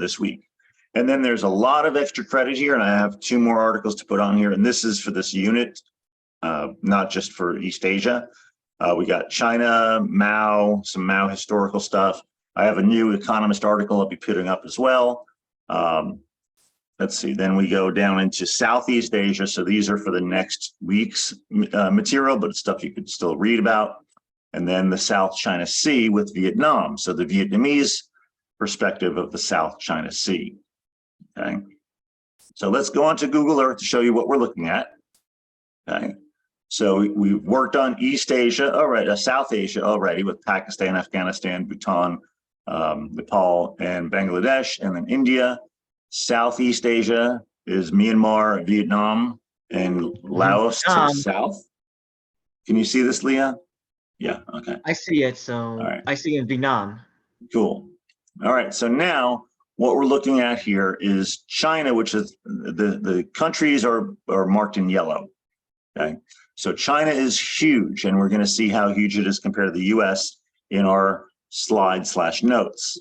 this week. And then there's a lot of extra credit here, and I have 2 more articles to put on here, and this is for this unit, not just for East Asia. We got China, Mao, some Mao historical stuff. I have a new Economist article I'll be putting up as well. Let's see, then we go down into Southeast Asia. So these are for the next week's material, but it's stuff you could still read about. And then the South China Sea with Vietnam. So the Vietnamese perspective of the South China Sea. Okay, so let's go on to Google Earth to show you what we're looking at. Okay, so we've worked on East Asia, all right, South Asia already with Pakistan, Afghanistan, Bhutan, Nepal, and Bangladesh, and then India. Southeast Asia is Myanmar, Vietnam, and Laos to the south. Can you see this, Leah? Yeah, okay. I see it, so all right. I see it in Vietnam. Cool. All right, so now what we're looking at here is China, which is the countries are marked in yellow. Okay, so China is huge, and we're going to see how huge it is compared to the U.S. in our slide/notes.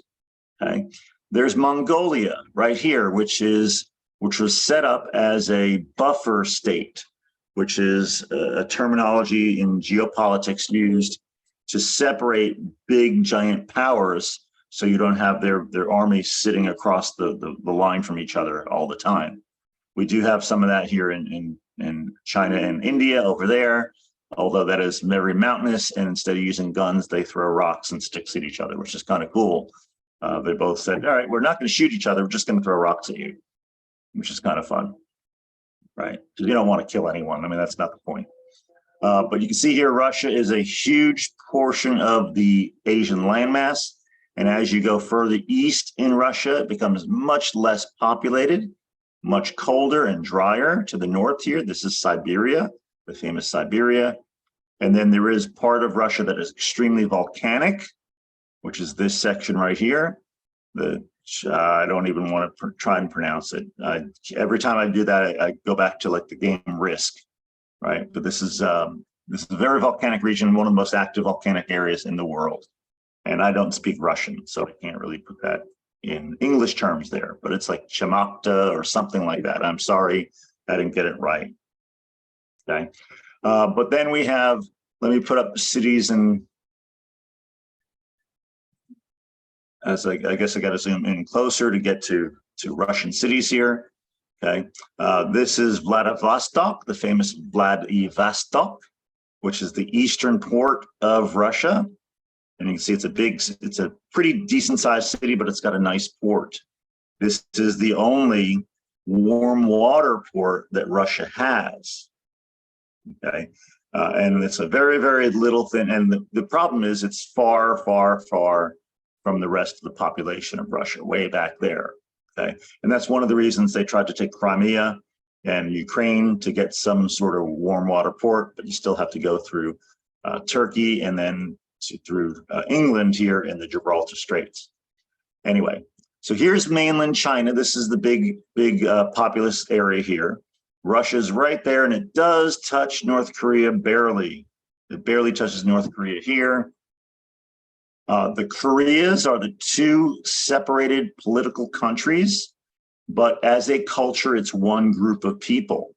Okay, there's Mongolia right here, which was set up as a buffer state, which is a terminology in geopolitics used to separate big giant powers, so you don't have their armies sitting across the line from each other all the time. We do have some of that here in China and India over there, although that is very mountainous, and instead of using guns, they throw rocks and sticks at each other, which is kind of cool. They both said, all right, we're not going to shoot each other, we're just going to throw rocks at you, which is kind of fun, right? Because you don't want to kill anyone. I mean, that's not the point. But you can see here, Russia is a huge portion of the Asian landmass. And as you go further east in Russia, it becomes much less populated, much colder and drier to the north here. This is Siberia, the famous Siberia. And then there is part of Russia that is extremely volcanic, which is this section right here. I don't even want to try and pronounce it. Every time I do that, I go back to like the game Risk, right? But this is a very volcanic region, one of the most active volcanic areas in the world. And I don't speak Russian, so I can't really put that in English terms there, but it's like Chamakta or something like that. I'm sorry, I didn't get it right. Okay, but then we have, let me put up cities, and as I guess I got to zoom in closer to get to Russian cities here. Okay, this is Vladivostok, the famous Vladivostok, which is the eastern port of Russia. And you can see it's a pretty decent sized city, but it's got a nice port. This is the only warm water port that Russia has. Okay, and it's a very, very little thing. And the problem is it's far, far, far from the rest of the population of Russia, way back there. Okay, and that's one of the reasons they tried to take Crimea and Ukraine to get some sort of warm water port, but you still have to go through Turkey and then through England here in the Gibraltar Straits. Anyway, so here's mainland China. This is the big populous area here. Russia's right there, and it does touch North Korea barely. It barely touches North Korea here. The Koreas are the 2 separated political countries, but as a culture, it's one group of people.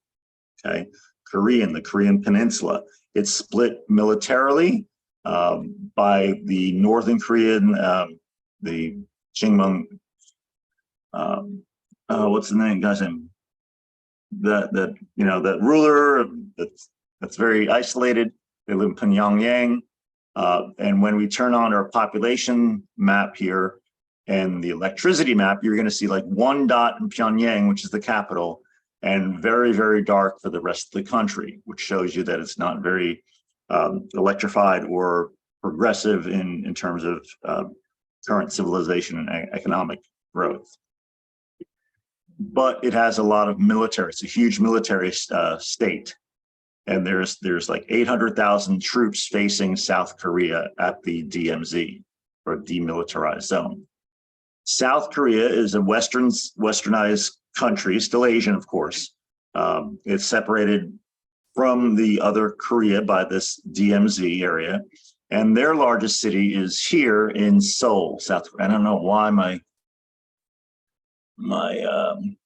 Okay, the Korean Peninsula. It's split militarily by the Northern Korean, the Chingmung, what's the name, guy's name? That ruler that's very isolated. They live in Pyongyang. And when we turn on our population map here and the electricity map, you're going to see like 1 dot in Pyongyang, which is the capital, and very, very dark for the rest of the country, which shows you that it's not very electrified or progressive in terms of current civilization and economic growth. But it has a lot of military. It's a huge military state. And there's like 800,000 troops facing South Korea at the DMZ, or demilitarized zone. South Korea is a westernized country, still Asian, of course. It's separated from the other Korea by this DMZ area. And their largest city is here in Seoul, South Korea. I don't know why my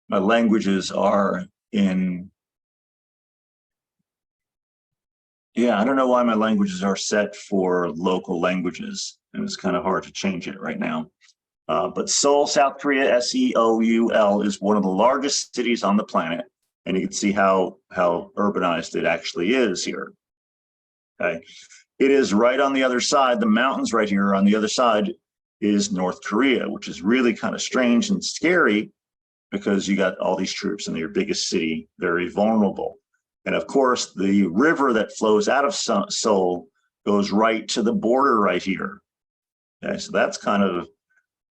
languages are in. Yeah, I don't know why my languages are set for local languages, and it's kind of hard to change it right now. But Seoul, South Korea, Seoul is one of the largest cities on the planet, and you can see how urbanized it actually is here. Okay, it is right on the other side. The mountains right here on the other side is North Korea, which is really kind of strange and scary because you got all these troops in your biggest city, very vulnerable. And of course, the river that flows out of Seoul goes right to the border right here. Okay, so that's kind of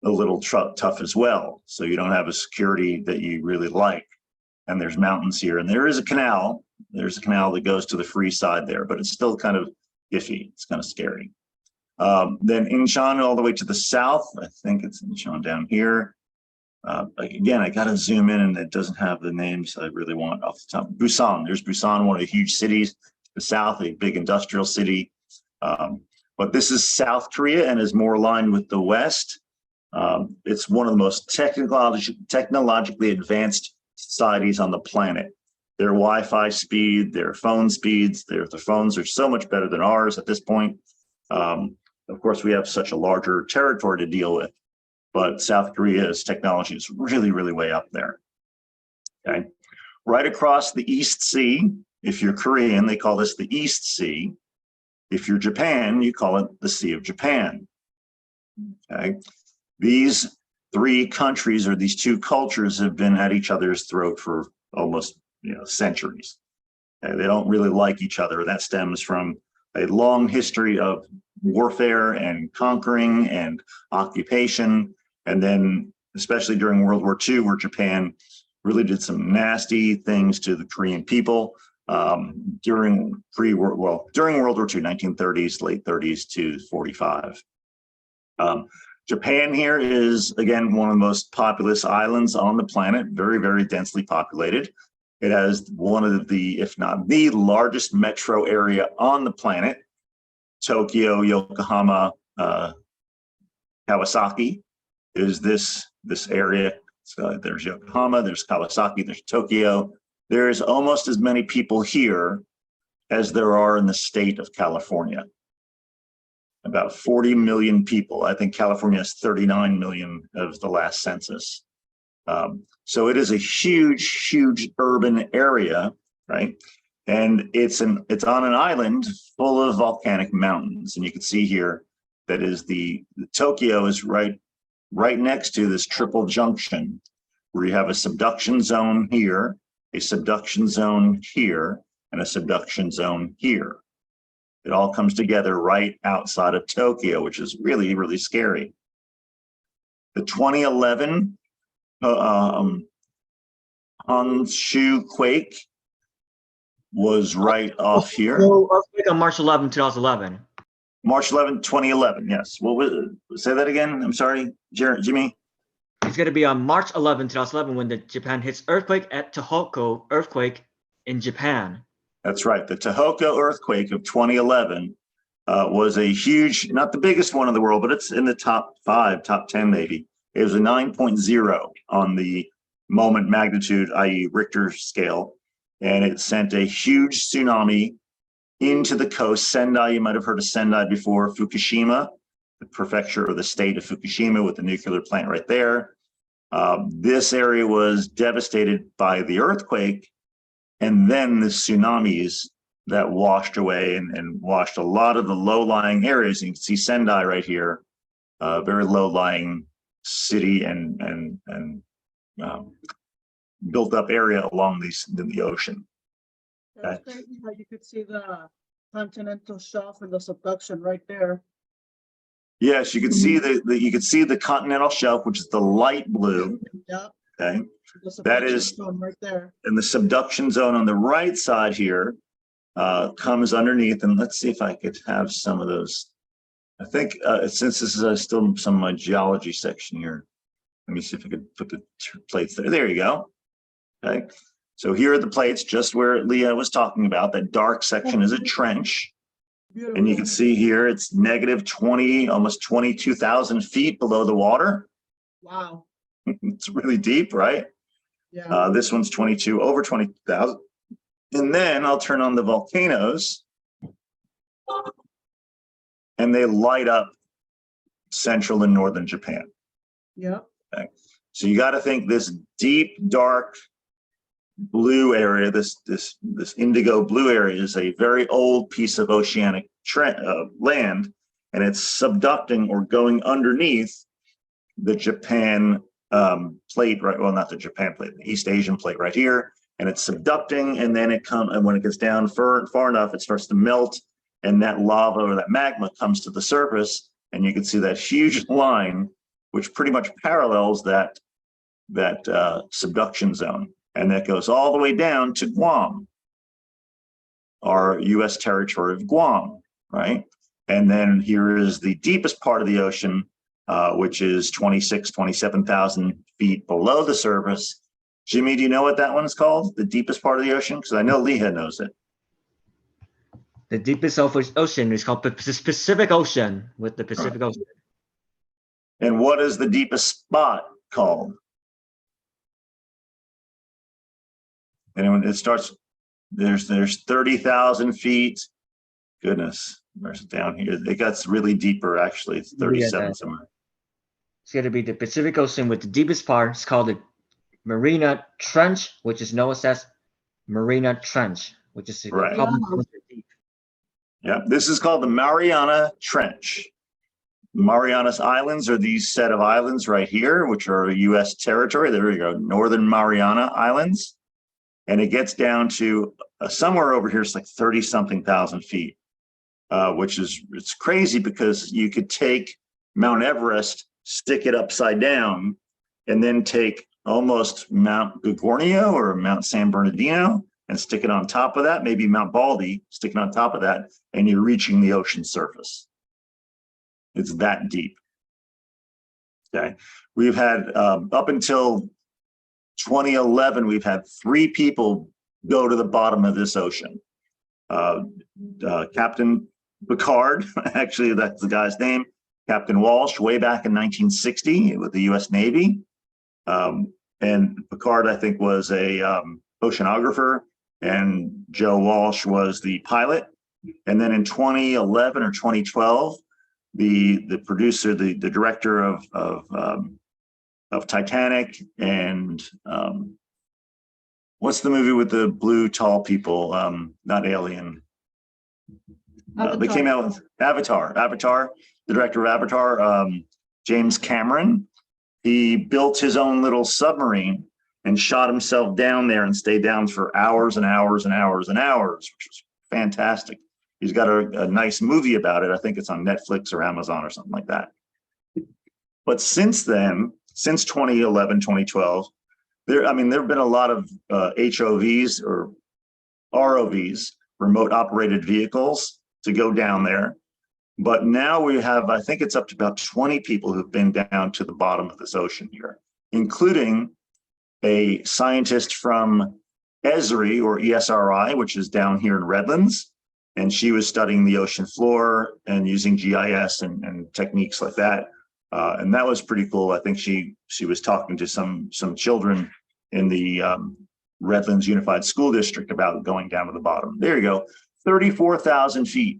a little tough as well. So you don't have a security that you really like. And there's mountains here, and there is a canal. There's a canal that goes to the free side there, but it's still kind of iffy. It's kind of scary. Then Incheon all the way to the south. I think it's Incheon down here. Again, I got to zoom in, and it doesn't have the names I really want off the top. Busan, there's Busan, one of the huge cities. The south, a big industrial city. But this is South Korea and is more aligned with the West. It's one of the most technologically advanced societies on the planet. Their Wi-Fi speed, their phone speeds, the phones are so much better than ours at this point. Of course, we have such a larger territory to deal with. But South Korea's technology is really, really way up there. Okay, right across the East Sea, if you're Korean, they call this the East Sea. If you're Japan, you call it the Sea of Japan. Okay, these three countries or these two cultures have been at each other's throat for almost centuries. Okay, they don't really like each other. That stems from a long history of warfare and conquering and occupation. And then, especially during World War II, where Japan really did some nasty things to the Korean people during World War II, 1930s, late 30s to 45. Japan here is, again, one of the most populous islands on the planet, very, very densely populated. It has one of the, if not the largest metro area on the planet. Tokyo, Yokohama, Kawasaki is this area. So there's Yokohama, there's Kawasaki, there's Tokyo. There's almost as many people here as there are in the state of California. About 40 million people. I think California has 39 million of the last census. So it is a huge, huge urban area, right? And it's on an island full of volcanic mountains. And you can see here that is the Tokyo is right next to this triple junction where you have a subduction zone here, a subduction zone here, and a subduction zone here. It all comes together right outside of Tokyo, which is really, really scary. The 2011 Honshu quake was right off here. Earthquake on March 11, 2011. March 11, 2011, yes. What was it? Say that again? I'm sorry, Jimmy. It's going to be on March 11, 2011 when the Japan hits earthquake at Tohoku earthquake in Japan. That's right. The Tohoku earthquake of 2011 was a huge, not the biggest one in the world, but it's in the top 5, top 10 maybe. It was a 9.0 on the moment magnitude, i.e. Richter scale. And it sent a huge tsunami into the coast. Sendai, you might have heard of Sendai before. Fukushima, the prefecture or the state of Fukushima with the nuclear plant right there. This area was devastated by the earthquake and then the tsunamis that washed away and washed a lot of the low-lying areas. You can see Sendai right here, very low-lying city and built up area along the ocean. That's crazy how you could see the continental shelf and the subduction right there. Yes, you could see the continental shelf, which is the light blue. Yep. Okay, The that is zone right there. And the subduction zone on the right side here comes underneath. And let's see if I could have some of those. I think since this is still some of my geology section here, let me see if I could put the plates there. There you go. Okay. So here are the plates, just where Leah was talking about. That dark section is a trench. Beautiful. And you can see here, it's negative 20, almost 22,000 feet below the water. Wow. It's really deep, right? Yeah. This one's 22, over 20,000. And then I'll turn on the volcanoes and they light up central and northern Japan. Yeah. Okay. So you got to think this deep, dark blue area, this indigo blue area is a very old piece of oceanic land, and it's subducting or going underneath the Japan plate, right? Well, not the Japan plate, the East Asian plate right here. And it's subducting, and then and when it gets down far enough, it starts to melt, and that lava or that magma comes to the surface, and you can see that huge line, which pretty much parallels that subduction zone, and that goes all the way down to Guam, our U.S. territory of Guam, right? And then here is the deepest part of the ocean, which is 27,000 feet below the surface. Jimmy, do you know what that one is called? The deepest part of the ocean? Because I know Leah knows it. The deepest ocean is called the Pacific Ocean, with the Pacific Ocean. And what is the deepest spot called? Anyone? It starts, there's 30,000 feet. Goodness, where's it down here? It gets really deeper, actually. It's 37 somewhere. It's going to be the Pacific Ocean with the deepest part. It's called the Mariana Trench, which is known as Mariana Trench, which is Right. probably deep. Yeah, this is called the Mariana Trench. Marianas Islands are these set of islands right here, which are U.S. territory. There you go, Northern Mariana Islands. And it gets down to somewhere over here, it's like 30-something thousand feet, which is, it's crazy because you could take Mount Everest, stick it upside down, and then take almost Mount Gorgonio or Mount San Bernardino and stick it on top of that, maybe Mount Baldy, stick it on top of that, and you're reaching the ocean surface. It's that deep. Okay. We've had, up until 2011, we've had 3 people go to the bottom of this ocean. Captain Picard, actually, that's the guy's name, Captain Walsh, way back in 1960 with the U.S. Navy. And Picard, I think, was a oceanographer, and Joe Walsh was the pilot. And then in 2011 or 2012, the producer, the director of Titanic and what's the movie with the blue tall people? Not Alien. They came out with Avatar. The director of Avatar, James Cameron. He built his own little submarine and shot himself down there and stayed down for hours and hours and hours and hours, which was fantastic. He's got a nice movie about it. I think it's on Netflix or Amazon or something like that. But since then, since 2011, 2012, there have been a lot of HOVs or ROVs, remote operated vehicles, to go down there. But now we have, I think it's up to about 20 people who've been down to the bottom of this ocean here, including a scientist from ESRI or ESRI, which is down here in Redlands. And she was studying the ocean floor and using GIS and techniques like that. And that was pretty cool. I think she was talking to some children in the Redlands Unified School District about going down to the bottom. There you go, 34,000 feet.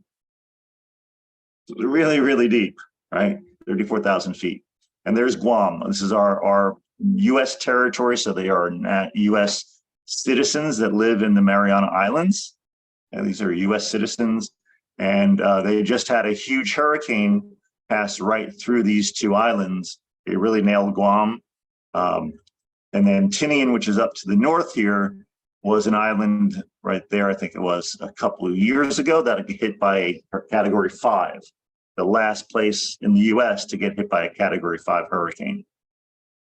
Really, really deep, right? 34,000 feet. And there's Guam. This is our U.S. territory. So they are U.S. citizens that live in the Mariana Islands. And these are U.S. citizens. And they just had a huge hurricane pass right through these 2 islands. They really nailed Guam. And then Tinian, which is up to the north here, was an island right there. I think it was a couple of years ago that got hit by a Category 5, the last place in the U.S. to get hit by a Category 5 hurricane.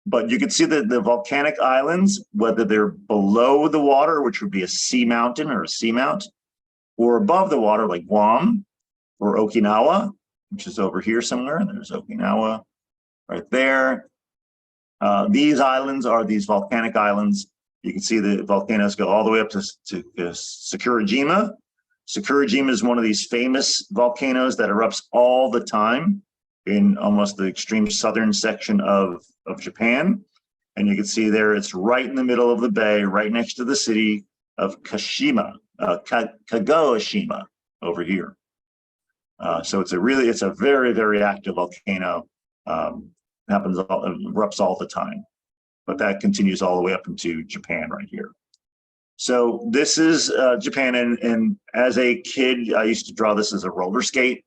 But you can see that the volcanic islands, whether they're below the water, which would be a sea mountain or a seamount, or above the water like Guam or Okinawa, which is over here somewhere. There's Okinawa right there. These islands are these volcanic islands. You can see the volcanoes go all the way up to Sakurajima. Sakurajima is one of these famous volcanoes that erupts all the time in almost the extreme southern section of Japan. And you can see there, it's right in the middle of the bay, right next to the city of Kashima, Kagoshima over here. So it's a very, very active volcano. Erupts all the time, but that continues all the way up into Japan right here. So this is Japan, and as a kid, I used to draw this as a roller skate.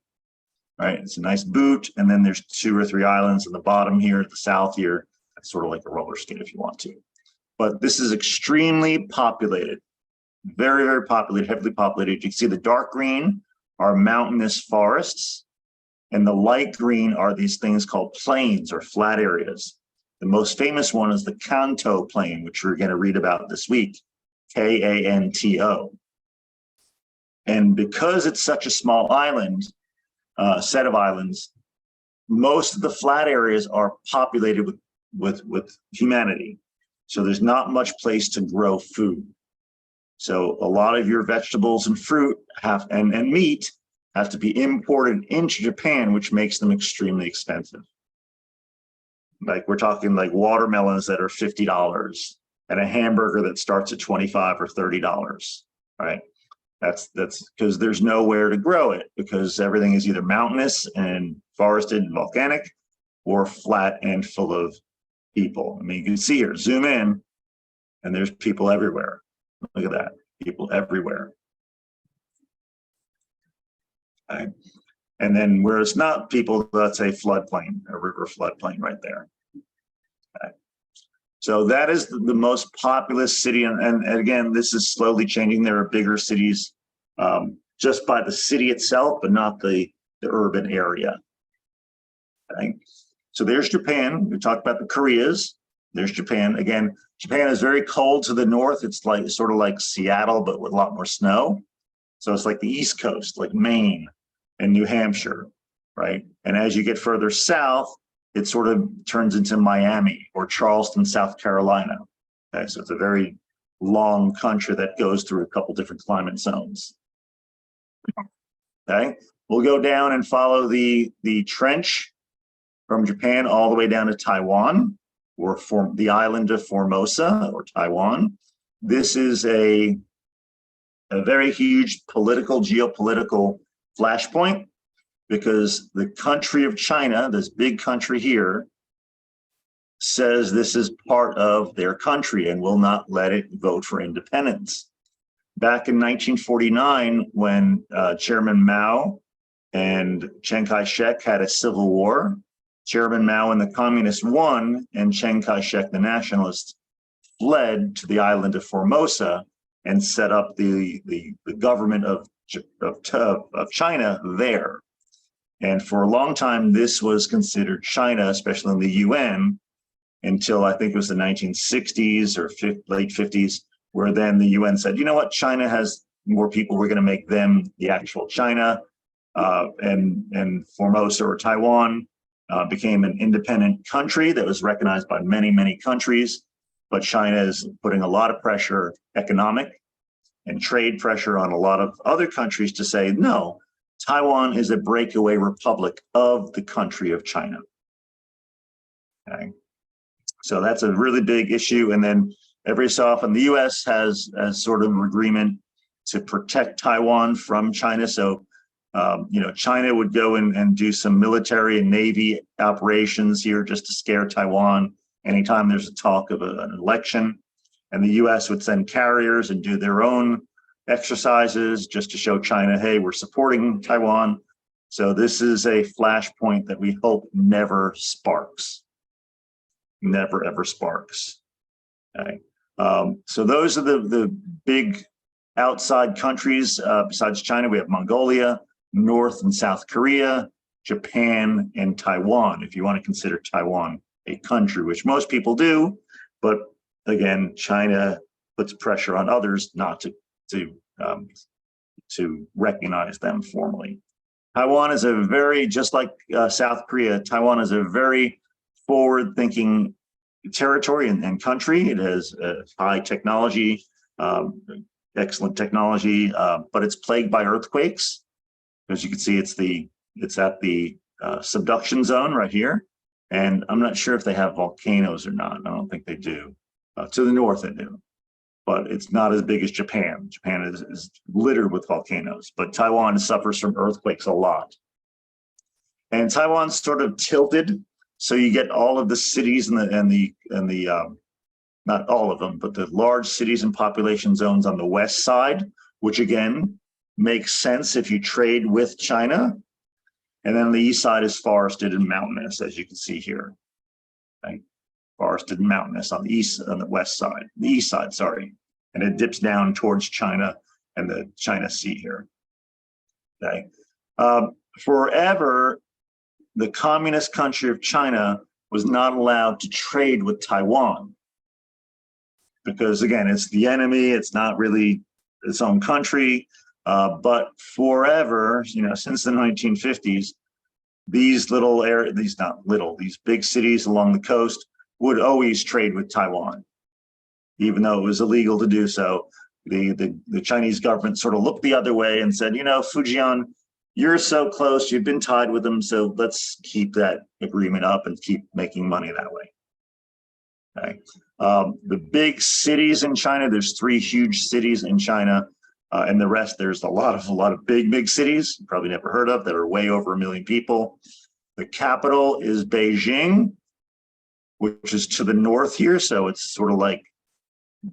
Right, it's a nice boot, and then there's 2 or 3 islands in the bottom here, at the south here. It's sort of like a roller skate if you want to. But this is extremely populated, very, very populated, heavily populated. You can see the dark green are mountainous forests, and the light green are these things called plains or flat areas. The most famous one is the Kanto Plain, which we're going to read about this week, Kanto. And because it's such a small island, set of islands, most of the flat areas are populated with humanity. So there's not much place to grow food. So a lot of your vegetables and fruit and meat have to be imported into Japan, which makes them extremely expensive. Like we're talking like watermelons that are $50 and a hamburger that starts at $25 or $30, right? That's because there's nowhere to grow it, because everything is either mountainous and forested and volcanic or flat and full of people. I mean, you can see here, zoom in, and there's people everywhere. Look at that, people everywhere. Okay. And then where it's not people, that's a floodplain, a river floodplain right there. Okay. So that is the most populous city. And again, this is slowly changing. There are bigger cities just by the city itself, but not the urban area. Okay. So there's Japan. We talked about the Koreas. There's Japan. Again, Japan is very cold to the north. It's like sort of like Seattle, but with a lot more snow. So it's like the East Coast, like Maine and New Hampshire, right? And as you get further south, it sort of turns into Miami or Charleston, South Carolina. Okay, so it's a very long country that goes through a couple different climate zones. Okay, we'll go down and follow the trench from Japan all the way down to Taiwan, or the island of Formosa or Taiwan. This is a very huge geopolitical flashpoint, because the country of China, this big country here, says this is part of their country and will not let it vote for independence. Back in 1949, when Chairman Mao and Chiang Kai-shek had a civil war, Chairman Mao and the communists won, and Chiang Kai-shek, the nationalist, fled to the island of Formosa and set up the government of China there. And for a long time, this was considered China, especially in the UN, until I think it was the 1960s or late 50s, where then the UN said, you know what, China has more people, we're going to make them the actual China, and Formosa or Taiwan became an independent country that was recognized by many, many countries. But China is putting a lot of pressure, economic and trade pressure, on a lot of other countries to say, no, Taiwan is a breakaway republic of the country of China. Okay. So that's a really big issue. And then every so often, the US has sort of an agreement to protect Taiwan from China. So, China would go and do some military and Navy operations here just to scare Taiwan anytime there's a talk of an election. And the US would send carriers and do their own exercises just to show China, hey, we're supporting Taiwan. So this is a flashpoint that we hope never sparks. Never, ever sparks. Okay. So those are the big outside countries. Besides China, we have Mongolia, North and South Korea, Japan, and Taiwan, if you want to consider Taiwan a country, which most people do. But again, China puts pressure on others not to recognize them formally. Taiwan is just like South Korea, Taiwan is a very forward-thinking territory and country. It has high technology, excellent technology, but it's plagued by earthquakes. As you can see, it's at the subduction zone right here. And I'm not sure if they have volcanoes or not. I don't think they do. To the north, they do. But it's not as big as Japan. Japan is littered with volcanoes, but Taiwan suffers from earthquakes a lot. And Taiwan's sort of tilted, so you get all of the cities and the not all of them, but the large cities and population zones on the west side, which again makes sense if you trade with China. And then the east side is forested and mountainous, as you can see here. Okay? Forested and mountainous on the west side, the east side, sorry. And it dips down towards China and the China Sea here. Okay. Forever, the communist country of China was not allowed to trade with Taiwan. Because again, it's the enemy, it's not really its own country. But forever, since the 1950s, these these big cities along the coast would always trade with Taiwan, even though it was illegal to do so. The Chinese government sort of looked the other way and said, Fujian, you're so close, you've been tied with them, so let's keep that agreement up and keep making money that way. Okay. The big cities in China, there's 3 huge cities in China. And the rest, there's a lot of big cities you probably never heard of that are way over 1 million people. The capital is Beijing, which is to the north here. So it's sort of like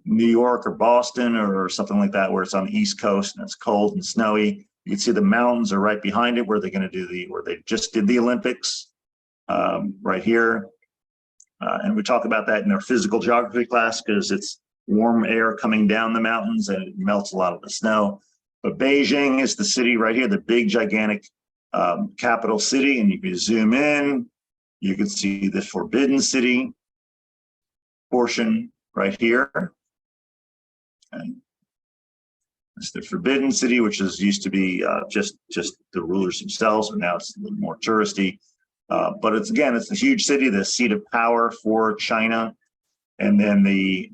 New York or Boston or something like that, where it's on the East Coast and it's cold and snowy. You can see the mountains are right behind it where they're going to do where they just did the Olympics, right here. And we talk about that in our physical geography class because it's warm air coming down the mountains and it melts a lot of the snow. But Beijing is the city right here, the big, gigantic capital city. And if you zoom in, you can see the Forbidden City portion right here. Okay. It's the Forbidden City, which used to be just the rulers themselves, but now it's a little more touristy. But it's the huge city, the seat of power for China. And then the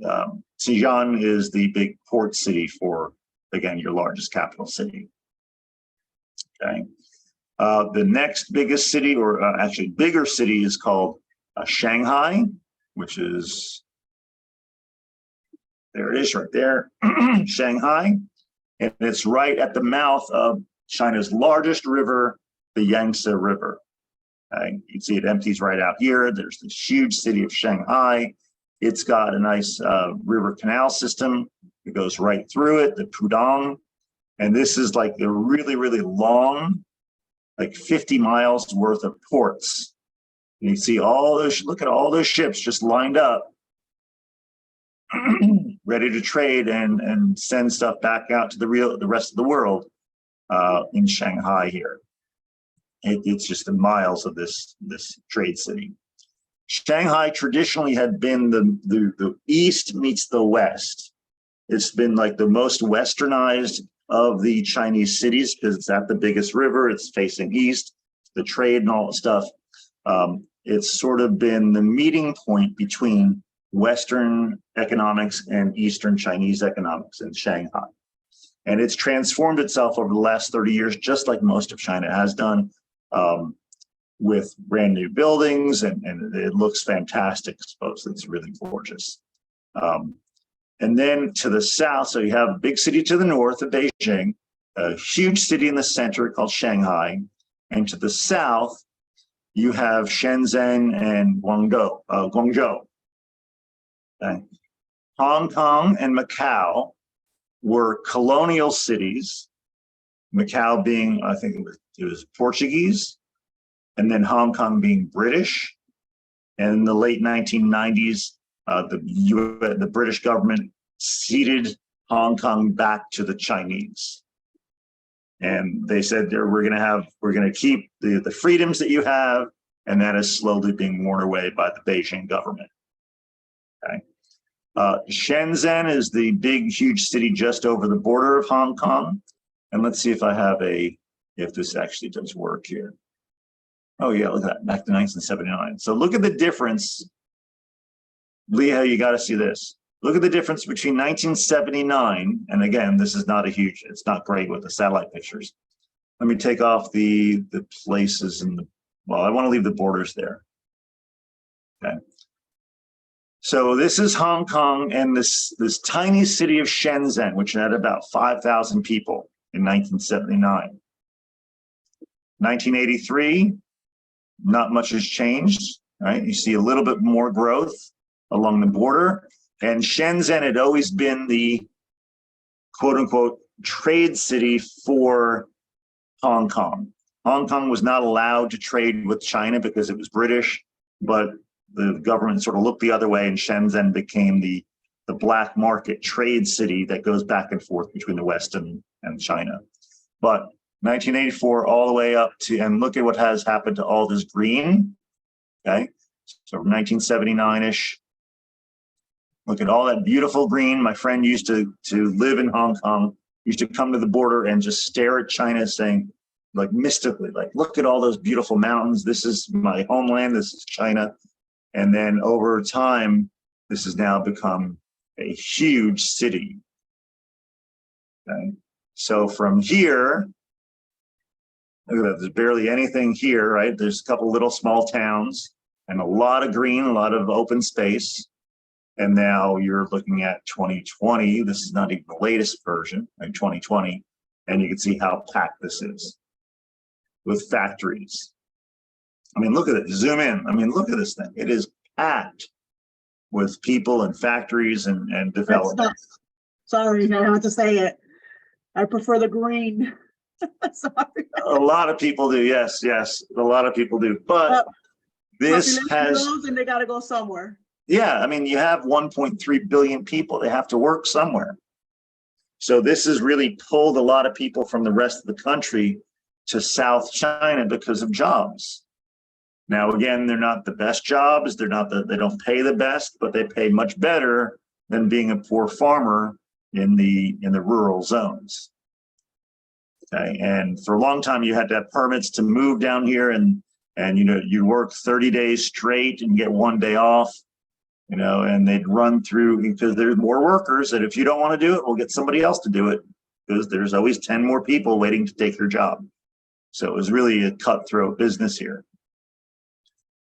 Xi'an is the big port city for, again, your largest capital city. Okay. The next biggest city, or actually bigger city, is called Shanghai, which is, there it is right there, Shanghai. And it's right at the mouth of China's largest river, the Yangtze River. Okay. You can see it empties right out here. There's this huge city of Shanghai. It's got a nice river canal system that goes right through it, the Pudong. And this is like a really, really long, like 50 miles worth of ports. And you see all those, look at all those ships just lined up, ready to trade and send stuff back out to the rest of the world in Shanghai here. It's just the miles of this trade city. Shanghai traditionally had been the east meets the west. It's been like the most westernized of the Chinese cities because it's at the biggest river, it's facing east, the trade and all that stuff. It's sort of been the meeting point between Western economics and Eastern Chinese economics in Shanghai. And it's transformed itself over the last 30 years, just like most of China has done. With brand new buildings, and it looks fantastic. I suppose it's really gorgeous. And then to the south, so you have a big city to the north of Beijing, a huge city in the center called Shanghai, and to the south, you have Shenzhen and Guangzhou. Okay. Hong Kong and Macau were colonial cities. Macau being, I think it was Portuguese, and then Hong Kong being British. And in the late 1990s, the British government ceded Hong Kong back to the Chinese. And they said we're going to keep the freedoms that you have, and that is slowly being worn away by the Beijing government. Okay. Shenzhen is the big, huge city just over the border of Hong Kong. And let's see if I have if this actually does work here. Oh yeah, look at that, back to 1979. So look at the difference. Leah, you got to see this. Look at the difference between 1979, and again, this is not a huge, it's not great with the satellite pictures. Let me take off the places in the, well, I want to leave the borders there. Okay. So this is Hong Kong and this tiny city of Shenzhen, which had about 5,000 people in 1979. 1983, not much has changed, right? You see a little bit more growth along the border. And Shenzhen had always been the quote unquote trade city for Hong Kong. Hong Kong was not allowed to trade with China because it was British, but the government sort of looked the other way and Shenzhen became the black market trade city that goes back and forth between the West and China. But 1984 all the way up to, and look at what has happened to all this green, okay? So 1979-ish, look at all that beautiful green. My friend used to live in Hong Kong, used to come to the border and just stare at China saying, like mystically, like, look at all those beautiful mountains. This is my homeland, this is China. And then over time, this has now become a huge city. Okay. So from here, look at that, there's barely anything here, right? There's a couple little small towns and a lot of green, a lot of open space. And now you're looking at 2020. This is not even the latest version, right? 2020. And you can see how packed this is with factories. I mean, look at it, zoom in. I mean, look at this thing. It is packed with people and factories and development. Sorry, I have to say it. I prefer the green. Sorry. A lot of people do, yes, a lot of people do. But this has, and they got to go somewhere. yeah, I mean, you have 1.3 billion people. They have to work somewhere. So this has really pulled a lot of people from the rest of the country to South China because of jobs. Now, again, they're not the best jobs. They don't pay the best, but they pay much better than being a poor farmer in the rural zones. Okay, and for a long time, you had to have permits to move down here, and you know, you work 30 days straight and get 1 day off, you know, and they'd run through because there's more workers. And if you don't want to do it, we'll get somebody else to do it because there's always 10 more people waiting to take your job. So it was really a cutthroat business here.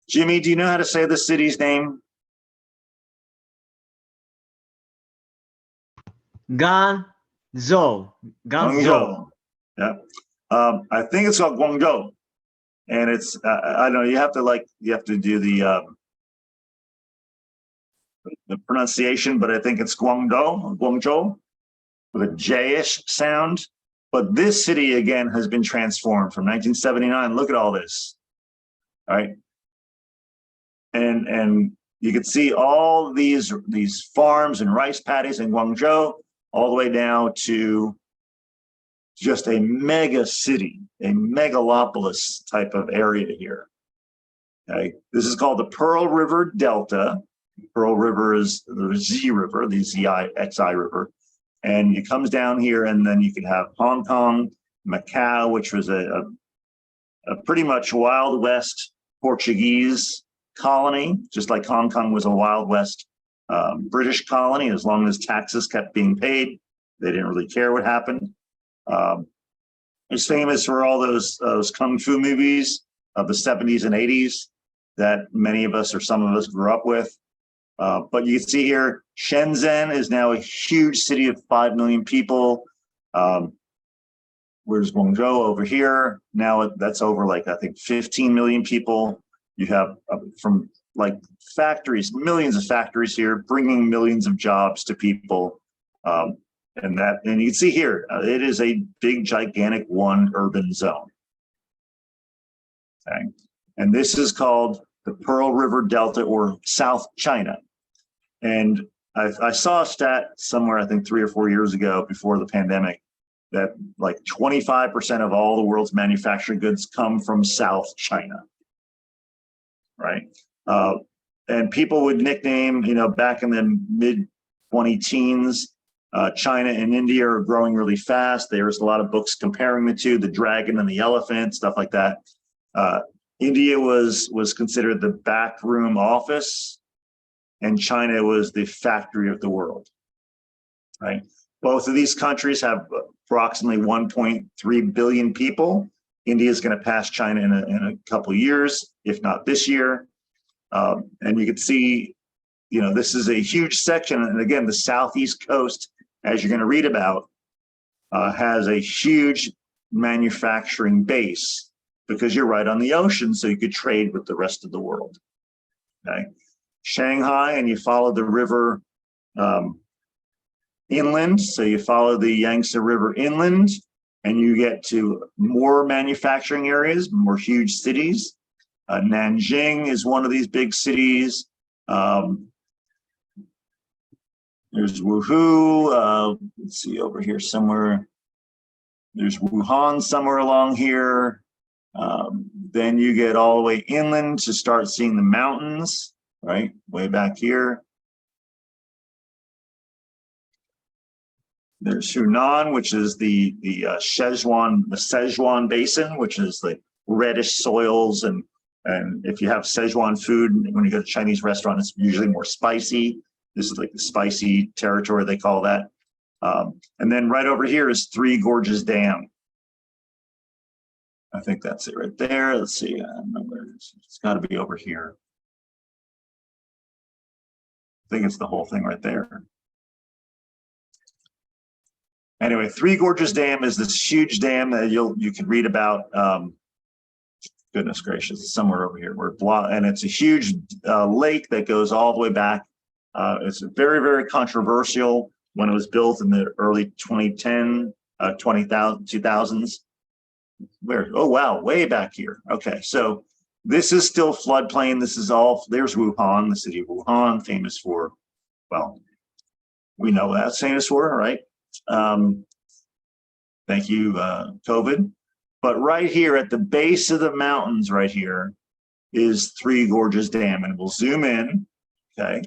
Jimmy, do you know how to say the city's name? Guangzhou. Yeah. I think it's called Guangzhou. And it's, I don't know, you have to do the pronunciation, but I think it's Guangzhou, with a J-ish sound. But this city, again, has been transformed from 1979. Look at all this, all right? And you can see all these farms and rice paddies in Guangzhou, all the way down to just a mega city, a megalopolis type of area here. Okay, this is called the Pearl River Delta. Pearl River is the Z River, the ZIXI River, and it comes down here, and then you can have Hong Kong, Macau, which was a pretty much Wild West Portuguese colony, just like Hong Kong was a Wild West British colony. As long as taxes kept being paid, they didn't really care what happened. It's famous for all those kung fu movies of the 70s and 80s that many of us or some of us grew up with. But you can see here, Shenzhen is now a huge city of 5 million people. Where's Guangzhou over here? Now that's over like, I think 15 million people. You have from like factories, millions of factories here, bringing millions of jobs to people. And you can see here, it is a big, gigantic one urban zone. Okay. And this is called the Pearl River Delta, or South China. And I saw a stat somewhere, I think 3 or 4 years ago before the pandemic, that like 25% of all the world's manufactured goods come from South China. Right. And people would nickname, you know, back in the mid 20-teens, China and India are growing really fast. There's a lot of books comparing the two, the dragon and the elephant, stuff like that. India was considered the backroom office, and China was the factory of the world, right? Both of these countries have approximately 1.3 billion people. India is going to pass China in a couple of years, if not this year. And you can see, you know, this is a huge section. And again, the southeast coast, as you're going to read about, has a huge manufacturing base because you're right on the ocean, so you could trade with the rest of the world. Okay, Shanghai, and you follow the river inland, so you follow the Yangtze River inland, and you get to more manufacturing areas, more huge cities. Nanjing is one of these big cities. There's Wuhu. Let's see over here somewhere. There's Wuhan somewhere along here. Then you get all the way inland to start seeing the mountains, right? Way back here. There's Hunan, which is the Sichuan Basin, which is the reddish soils, and if you have Sichuan food when you go to a Chinese restaurant, it's usually more spicy. This is like the spicy territory, they call that. And then right over here is Three Gorges Dam. I think that's it right there. Let's see. I don't know where it is. It's got to be over here. I think it's the whole thing right there. Anyway, Three Gorges Dam is this huge dam that you can read about. Goodness gracious, it's somewhere over here. And it's a huge lake that goes all the way back. It's very, very controversial when it was built in the early 2000s. Where? Oh, wow, way back here. Okay, so this is still floodplain. This is all, there's Wuhan, the city of Wuhan, famous for, well, we know what that's famous for, right? Thank you, COVID. But right here at the base of the mountains right here is Three Gorges Dam, and we'll zoom in, okay?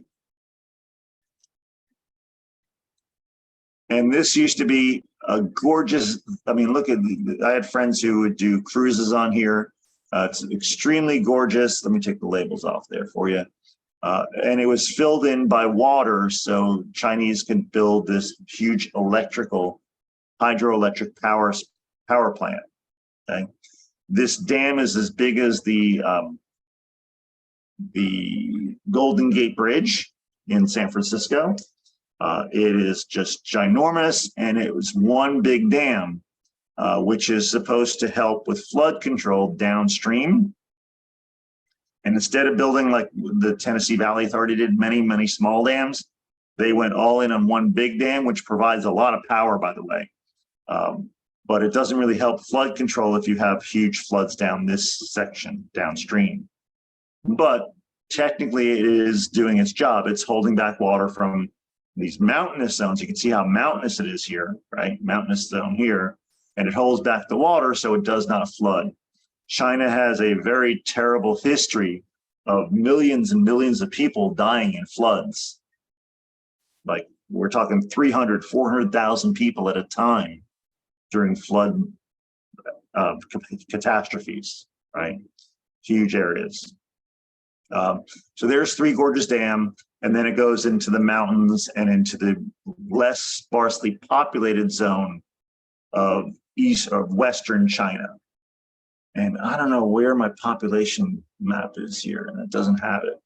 And this used to be a gorgeous, I mean, look at, I had friends who would do cruises on here. It's extremely gorgeous. Let me take the labels off there for you. And it was filled in by water, so Chinese could build this huge hydroelectric power plant. Okay, this dam is as big as the Golden Gate Bridge in San Francisco. It is just ginormous, and it was one big dam, which is supposed to help with flood control downstream. And instead of building like the Tennessee Valley Authority did, many, many small dams, they went all in on one big dam, which provides a lot of power, by the way. But it doesn't really help flood control if you have huge floods down this section downstream. But technically, it is doing its job. It's holding back water from these mountainous zones. You can see how mountainous it is here, right? Mountainous zone here, and it holds back the water so it does not flood. China has a very terrible history of millions and millions of people dying in floods. Like we're talking 300, 400,000 people at a time during flood catastrophes, right? Huge areas. So there's Three Gorges Dam, and then it goes into the mountains and into the less sparsely populated zone of Western China. And I don't know where my population map is here, and it doesn't have it.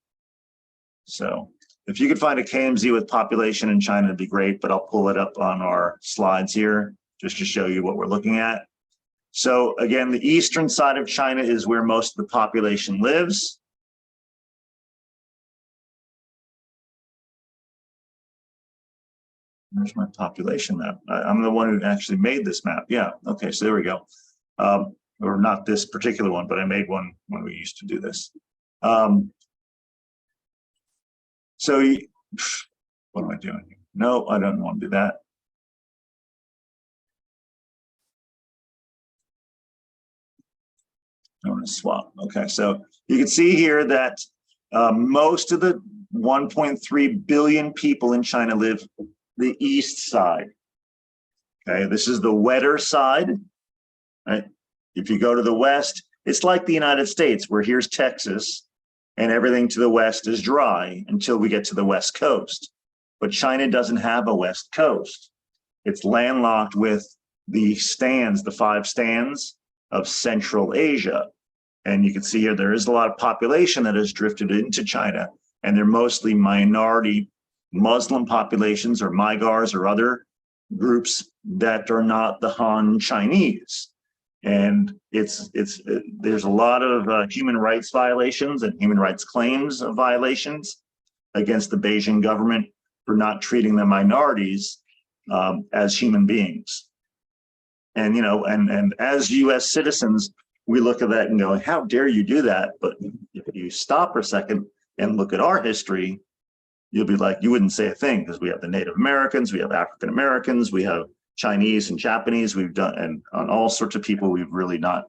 So if you could find a KMZ with population in China, it'd be great, but I'll pull it up on our slides here just to show you what we're looking at. So again, the eastern side of China is where most of the population lives. There's my population map. I'm the one who actually made this map. Yeah, okay, so there we go. Or not this particular one, but I made one when we used to do this. So what am I doing? No, I don't want to do that. I want to swap. Okay, so you can see here that most of the 1.3 billion people in China live the east side. Okay, this is the wetter side. Right? If you go to the west, it's like the United States, where here's Texas, and everything to the west is dry until we get to the west coast. But China doesn't have a west coast. It's landlocked with the stands, the 5 stands of Central Asia. And you can see here, there is a lot of population that has drifted into China, and they're mostly minority Muslim populations or Uigurs or other groups that are not the Han Chinese. And there's a lot of human rights violations and human rights claims of violations against the Beijing government for not treating the minorities as human beings. And, you know, and as US citizens, we look at that and go, how dare you do that? But if you stop for a second and look at our history, you'll be like, you wouldn't say a thing, because we have the Native Americans, we have African Americans, we have Chinese and Japanese, we've done, and on all sorts of people we've really not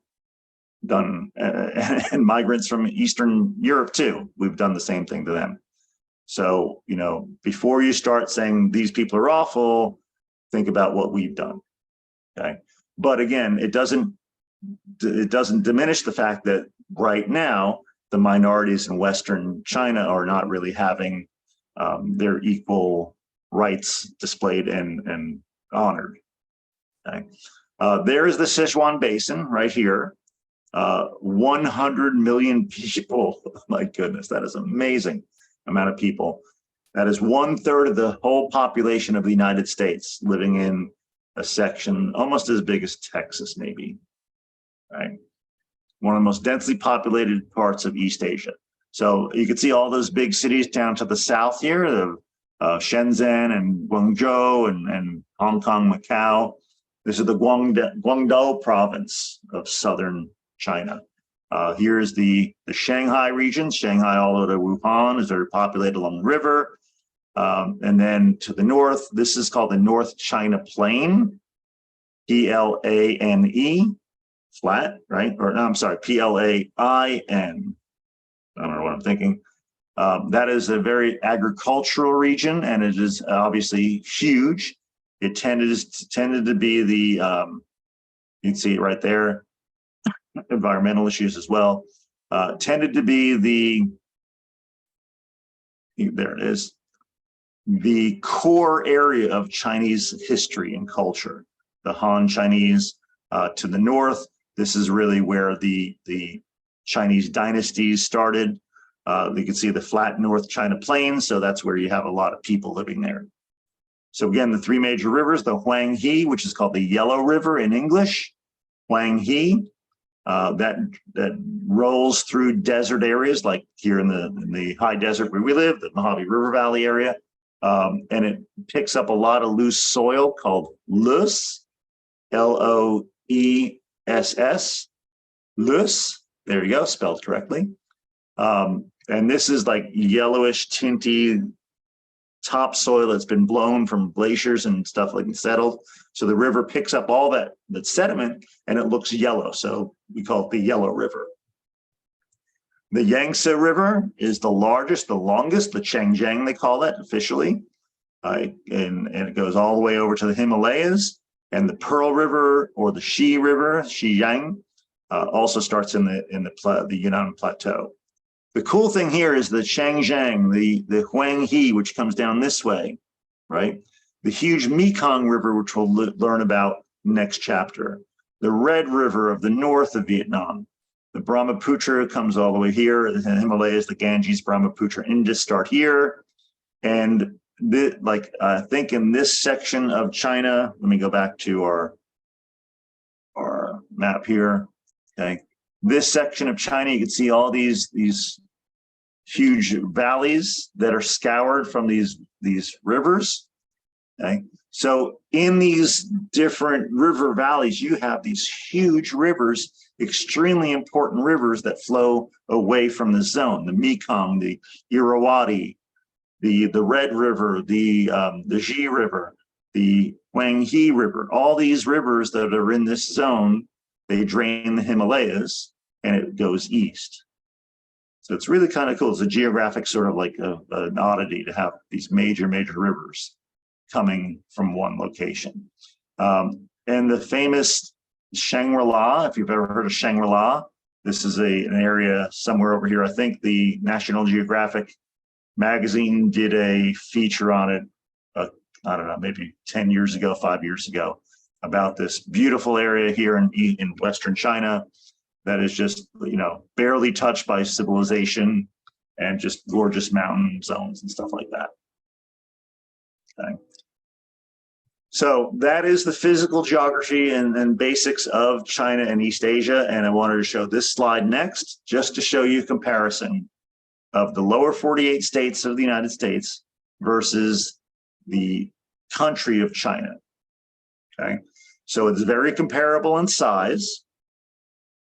done, and migrants from Eastern Europe too, we've done the same thing to them. So, you know, before you start saying these people are awful, think about what we've done, okay? But again, it doesn't diminish the fact that right now, the minorities in Western China are not really having their equal rights displayed and honored. Okay. There is the Sichuan Basin right here. 100 million people. My goodness, that is amazing amount of people. That is 1/3 of the whole population of the United States living in a section almost as big as Texas, maybe. Right. One of the most densely populated parts of East Asia. So you can see all those big cities down to the south here, the Shenzhen and Guangzhou and Hong Kong, Macau. This is the Guangdong province of southern China. Here's the Shanghai region. Shanghai all the way to Wuhan is very populated along the river. And then to the north, this is called the North China Plain, Plane, flat, right? Or no, I'm sorry, Plain. I don't know what I'm thinking. That is a very agricultural region, and it is obviously huge. It tended to be the, you can see it right there, environmental issues as well. Tended to be there it is, the core area of Chinese history and culture. The Han Chinese to the north, this is really where the Chinese dynasties started. You can see the flat North China Plain, so that's where you have a lot of people living there. So again, the 3 major rivers, the Huanghe, which is called the Yellow River in English, Huanghe, that rolls through desert areas like here in the high desert where we live, the Mojave River Valley area, and it picks up a lot of loose soil called loess, Loess, loess. There you go, spelled correctly. And this is like yellowish, tinty topsoil that's been blown from glaciers and stuff like settled. So the river picks up all that sediment and it looks yellow. So we call it the Yellow River. The Yangtze River is the largest, the longest, the Changjiang they call it officially. And it goes all the way over to the Himalayas. And the Pearl River or the Xi River, Xiyang, also starts in the Yunnan Plateau. The cool thing here is the Changjiang, the Huanghe, which comes down this way, right? The huge Mekong River, which we'll learn about next chapter. The Red River of the north of Vietnam. The Brahmaputra comes all the way here. The Himalayas, the Ganges, Brahmaputra, Indus start here. And I think in this section of China, let me go back to our map here. Okay. This section of China, you can see all these huge valleys that are scoured from these rivers. Okay. So in these different river valleys, you have these huge rivers, extremely important rivers that flow away from the zone, the Mekong, the Irrawaddy, the Red River, the Xi River, the Huanghe River, all these rivers that are in this zone, they drain the Himalayas and it goes east. So it's really kind of cool. It's a geographic sort of like an oddity to have these major rivers coming from one location. And the famous Shangri-La, if you've ever heard of Shangri-La, This is an area somewhere over here. I think the National Geographic magazine did a feature on it, I don't know, maybe 10 years ago, 5 years ago, about this beautiful area here in Western China that is just, barely touched by civilization and just gorgeous mountain zones and stuff like that. Okay. So that is the physical geography and basics of China and East Asia. And I wanted to show this slide next, just to show you a comparison of the lower 48 states of the United States versus the country of China. Okay. So it's very comparable in size.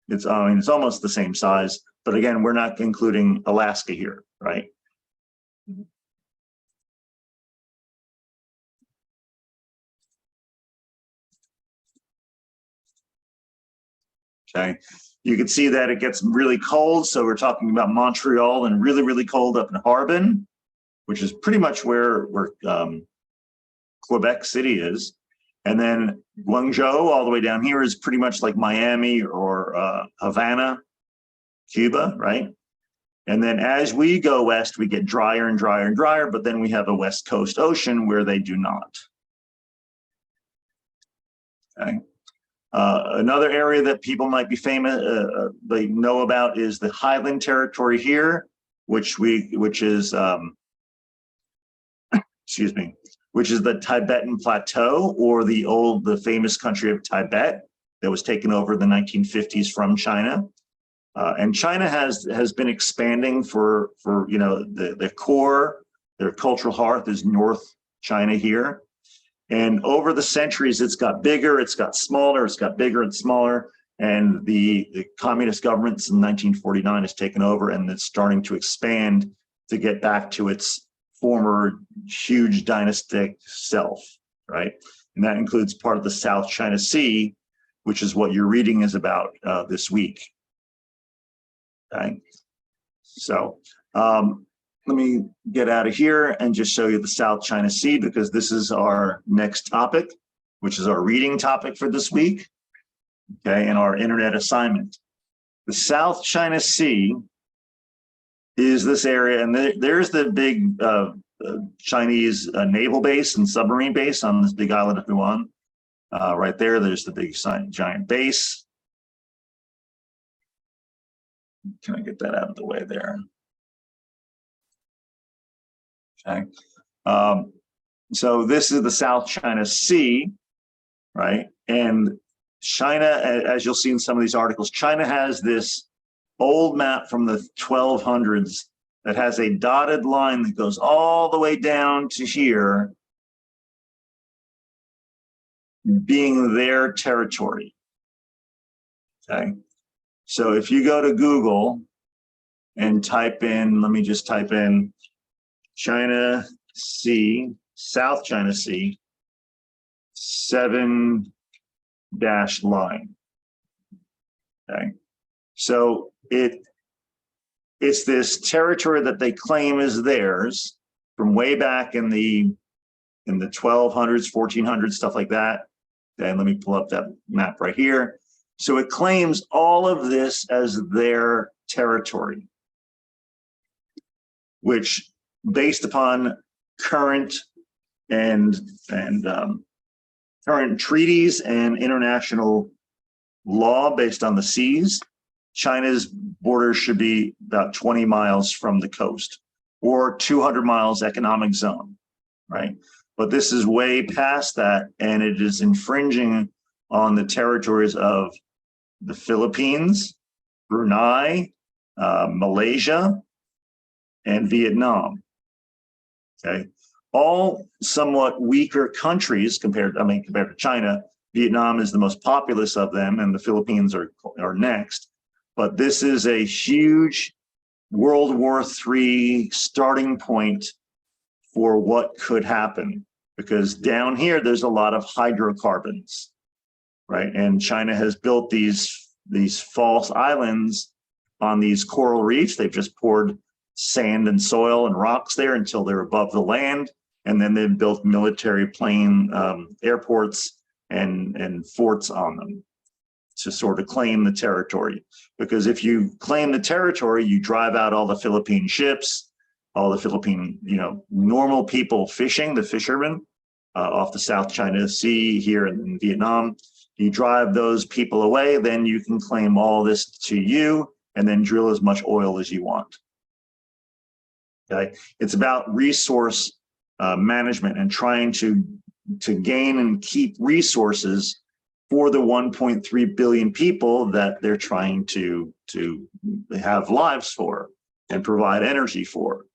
It's almost the same size, but again, we're not including Alaska here, right? Okay, you can see that it gets really cold. So we're talking about Montreal and really, really cold up in Harbin, which is pretty much where Quebec City is. And then Guangzhou all the way down here is pretty much like Miami or Havana, Cuba, right? And then as we go west, we get drier and drier and drier, but then we have a West Coast ocean where they do not. Okay. Another area that people might be famous, they know about, is the Highland Territory here, which is excuse me, which is the Tibetan Plateau, or the famous country of Tibet that was taken over in the 1950s from China. And China has been expanding for the core, their cultural hearth is North China here. And over the centuries, it's got bigger, it's got smaller, it's got bigger and smaller. And the communist government in 1949 has taken over, and it's starting to expand to get back to its former huge dynastic self, right? And that includes part of the South China Sea, which is what your reading is about this week. Okay, so let me get out of here and just show you the South China Sea, because this is our next topic, which is our reading topic for this week, okay, and our internet assignment. The South China Sea is this area, and there's the big Chinese naval base and submarine base on this big island of Huan. Right there, there's the big giant base. Can I get that out of the way there? Okay. So this is the South China Sea, right? And China, as you'll see in some of these articles, China has this old map from the 1200s that has a dotted line that goes all the way down to here, being their territory. Okay. So if you go to Google and type in, let me just type in China Sea, South China Sea, 7- line. Okay. So it's this territory that they claim is theirs from way back in the 1200s, 1400s, stuff like that. Okay, let me pull up that map right here. So it claims all of this as their territory, which, based upon current current treaties and international law based on the seas, China's border should be about 20 miles from the coast, or 200 miles economic zone, right? But this is way past that, and it is infringing on the territories of the Philippines, Brunei, Malaysia, and Vietnam. Okay, all somewhat weaker countries compared to China. Vietnam is the most populous of them, and the Philippines are next. But this is a huge World War III starting point for what could happen, because down here there's a lot of hydrocarbons, right? And China has built these false islands on these coral reefs. They've just poured sand and soil and rocks there until they're above the land, and then they've built military plane airports and forts on them. to sort of claim the territory. Because if you claim the territory, you drive out all the Philippine ships, all the Philippine, normal people fishing, the fishermen off the South China Sea here in Vietnam. You drive those people away, then you can claim all this to you and then drill as much oil as you want. Okay, it's about resource management and trying to gain and keep resources for the 1.3 billion people that they're trying to have lives for and provide energy for.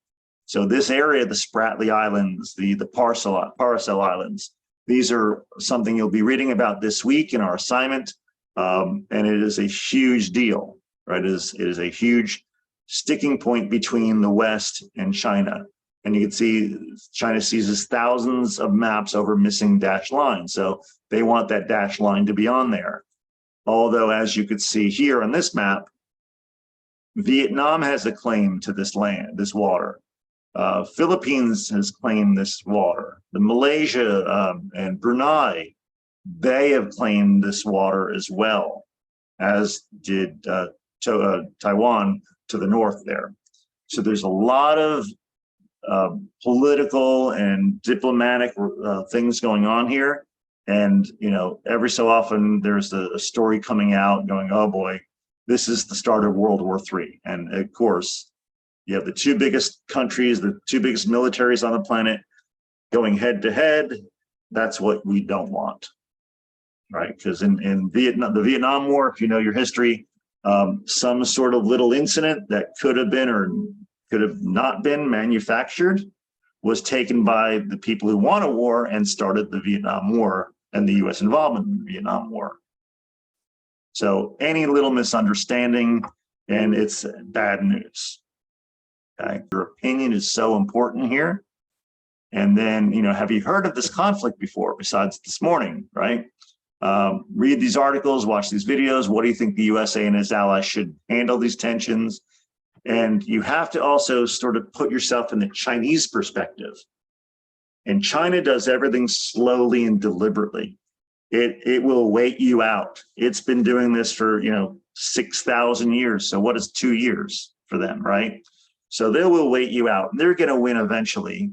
So this area, the Spratly Islands, the Paracel Islands, these are something you'll be reading about this week in our assignment, and it is a huge deal, right? It is a huge sticking point between the West and China. And you can see China seizes thousands of maps over missing dashed lines. So they want that dashed line to be on there. Although, as you could see here on this map, Vietnam has a claim to this land, this water. Philippines has claimed this water. The Malaysia and Brunei, they have claimed this water as well, as did Taiwan to the north there. So there's a lot of political and diplomatic things going on here. And, every so often there's a story coming out going, oh boy, this is the start of World War III. And of course, you have the two biggest countries, the two biggest militaries on the planet going head to head. That's what we don't want, right? Because in Vietnam, the Vietnam War, if you know your history, some sort of little incident that could have been or could have not been manufactured was taken by the people who won a war and started the Vietnam War and the U.S. involvement in the Vietnam War. So any little misunderstanding and it's bad news. Okay? Your opinion is so important here. And then, have you heard of this conflict before besides this morning, right? Read these articles, watch these videos. What do you think the USA and its allies should handle these tensions? And you have to also sort of put yourself in the Chinese perspective. And China does everything slowly and deliberately. It will wait you out. It's been doing this for 6,000 years. So what is 2 years for them, right? So they will wait you out. They're going to win eventually.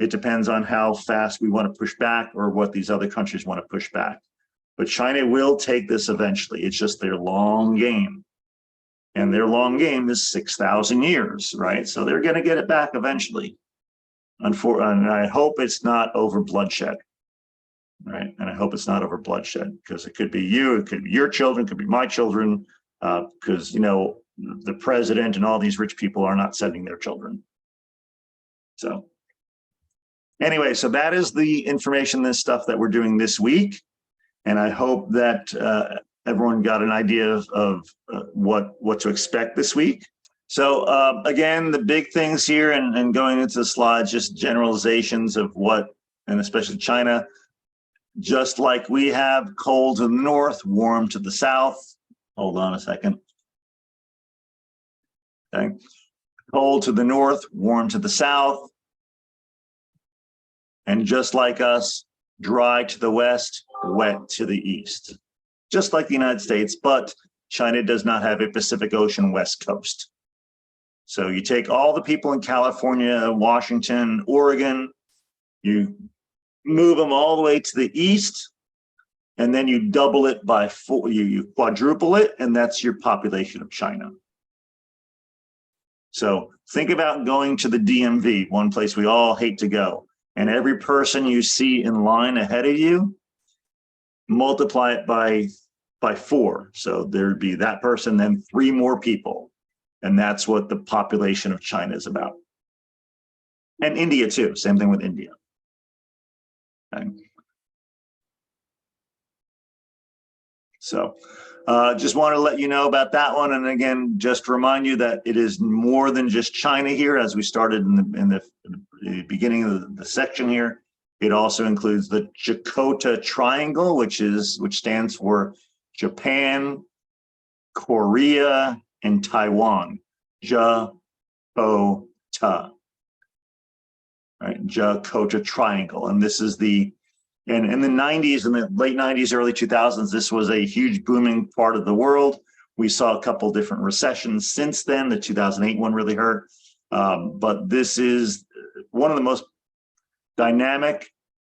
It depends on how fast we want to push back or what these other countries want to push back. But China will take this eventually. It's just their long game. And their long game is 6,000 years, right? So they're going to get it back eventually. And I hope it's not over bloodshed, right? And I hope it's not over bloodshed because it could be you, it could be your children, it could be my children, because, the president and all these rich people are not sending their children. So anyway, so that is the information, this stuff that we're doing this week. And I hope that everyone got an idea of what to expect this week. So again, the big things here and going into the slides, just generalizations of what, and especially China, just like we have cold to the north, warm to the south. Hold on a second. Okay. Cold to the north, warm to the south. And just like us, dry to the west, wet to the east. Just like the United States, but China does not have a Pacific Ocean west coast. So you take all the people in California, Washington, Oregon, you move them all the way to the east, and then you double it by 4, you quadruple it, and that's your population of China. So think about going to the DMV, one place we all hate to go, and every person you see in line ahead of you, multiply it by 4. So there'd be that person, then 3 more people. And that's what the population of China is about. And India too, same thing with India. Okay. So just want to let you know about that one. And again, just remind you that it is more than just China here, as we started in the beginning of the section here. It also includes the Chakotay Triangle, which stands for Japan, Korea, and Taiwan. Chakotay, right? Chakotay Triangle, and this is the And in the 90s, in the late 90s, early 2000s, this was a huge booming part of the world. We saw a couple different recessions since then. The 2008 one really hurt. But this is one of the most dynamic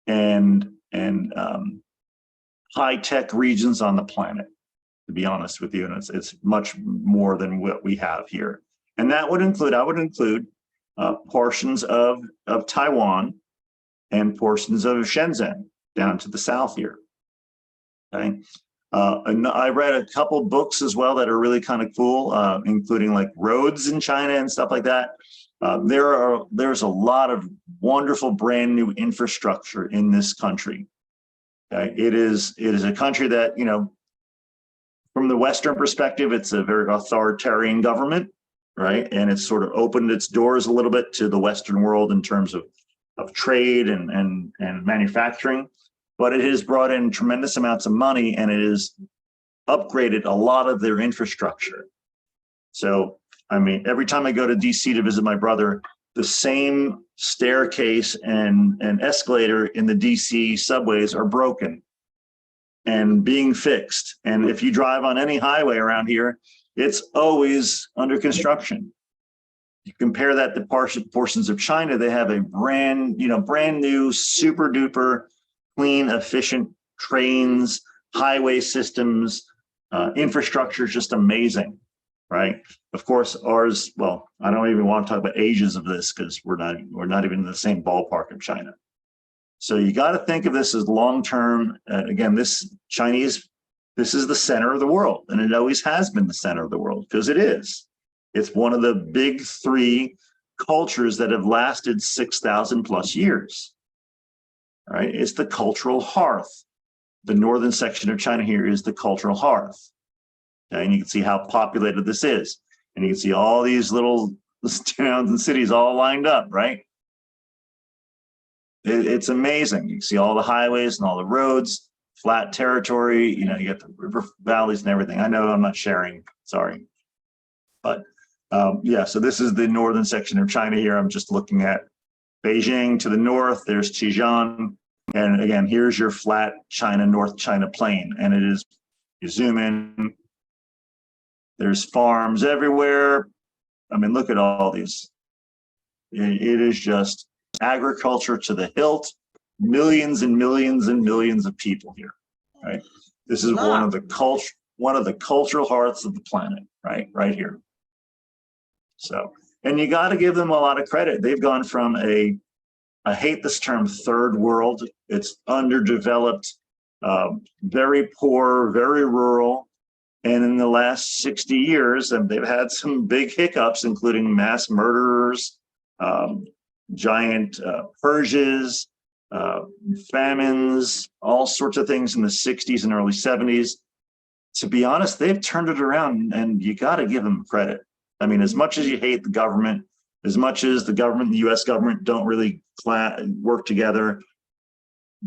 and high-tech regions on the planet, to be honest with you. And it's much more than what we have here. And that would include, I would include portions of Taiwan and portions of Shenzhen down to the south here. Okay. And I read a couple books as well that are really kind of cool, including like roads in China and stuff like that. There's a lot of wonderful brand new infrastructure in this country. Okay. It is a country that, you know, from the Western perspective, it's a very authoritarian government, right? And it's sort of opened its doors a little bit to the Western world in terms of trade and manufacturing, but it has brought in tremendous amounts of money, and it has upgraded a lot of their infrastructure. So, I mean, every time I go to DC to visit my brother, the same staircase and escalator in the DC subways are broken and being fixed. And if you drive on any highway around here, it's always under construction. You compare that to portions of China, they have a brand new, super duper clean, efficient trains, highway systems, infrastructure is just amazing, right? Of course, ours, well, I don't even want to talk about ages of this because we're not even in the same ballpark of China. So you got to think of this as long-term. Again, this is the center of the world, and it always has been the center of the world because it is. It's one of the big three cultures that have lasted 6,000 plus years, right? It's the cultural hearth. The northern section of China here is the cultural hearth. Okay? And you can see how populated this is. And you can see all these little towns and cities all lined up, right? It's amazing. You can see all the highways and all the roads, flat territory, you know, you get the river valleys and everything. I know I'm not sharing, sorry. But yeah, so this is the northern section of China here. I'm just looking at Beijing to the north. There's Xizang. And again, here's your flat China, North China plain. And it is, you zoom in, there's farms everywhere. I mean, look at all these. It is just agriculture to the hilt, millions and millions and millions of people here, right? This is one of the cultural hearts of the planet, right here. So, and you got to give them a lot of credit. They've gone from I hate this term, third world. It's underdeveloped, very poor, very rural. And in the last 60 years, they've had some big hiccups, including mass murderers, giant purges, famines, all sorts of things in the 60s and early 70s. To be honest, they've turned it around, and you got to give them credit. I mean, as much as you hate the government, as much as the government, the U.S. government don't really work together,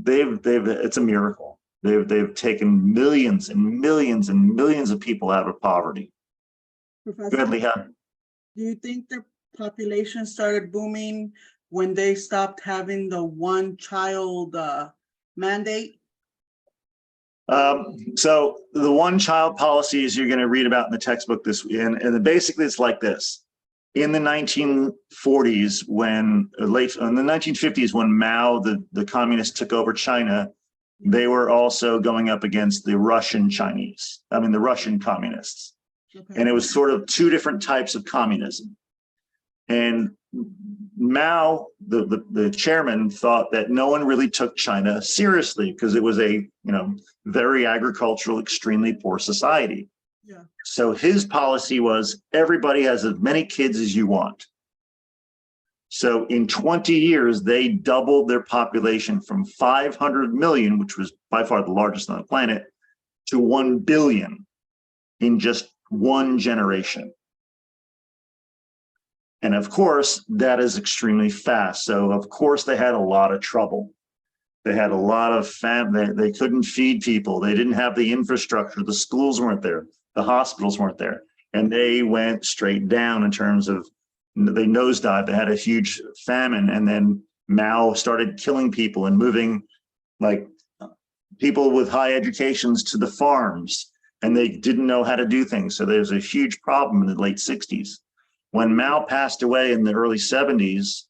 it's a miracle. They've taken millions and millions and millions of people out of poverty. Professor, Good, Leah. do you think the population started booming when they stopped having the one-child mandate? So the one-child policies you're going to read about in the textbook and basically it's like this. In the 1940s, in the 1950s, when Mao, the communists, took over China, they were also going up against the Russian communists. Okay. And it was sort of two different types of communism. And Mao, the chairman, thought that no one really took China seriously because it was a very agricultural, extremely poor society. Yeah. So his policy was everybody has as many kids as you want. So in 20 years, they doubled their population from 500 million, which was by far the largest on the planet, to 1 billion in just one generation. And of course, that is extremely fast. So of course, they had a lot of trouble. They had a lot of they couldn't feed people. They didn't have the infrastructure. The schools weren't there. The hospitals weren't there. And they went straight down in terms of, they nosedived. They had a huge famine. And then Mao started killing people and moving like people with high educations to the farms, and they didn't know how to do things. So there's a huge problem in the late 60s. When Mao passed away in the early 70s,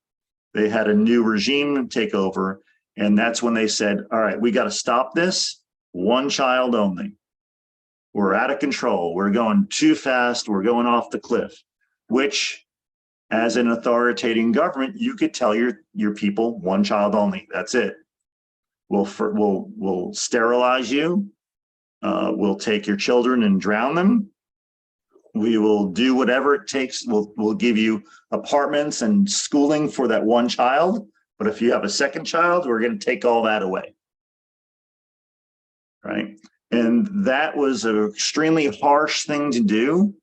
they had a new regime take over. And that's when they said, all right, we got to stop this. One child only. We're out of control. We're going too fast. We're going off the cliff, which as an authoritarian government, you could tell your people one child only. That's it. We'll sterilize you. We'll take your children and drown them. We will do whatever it takes. We'll give you apartments and schooling for that one child. But if you have a second child, we're going to take all that away. Right. And that was an extremely harsh thing to do.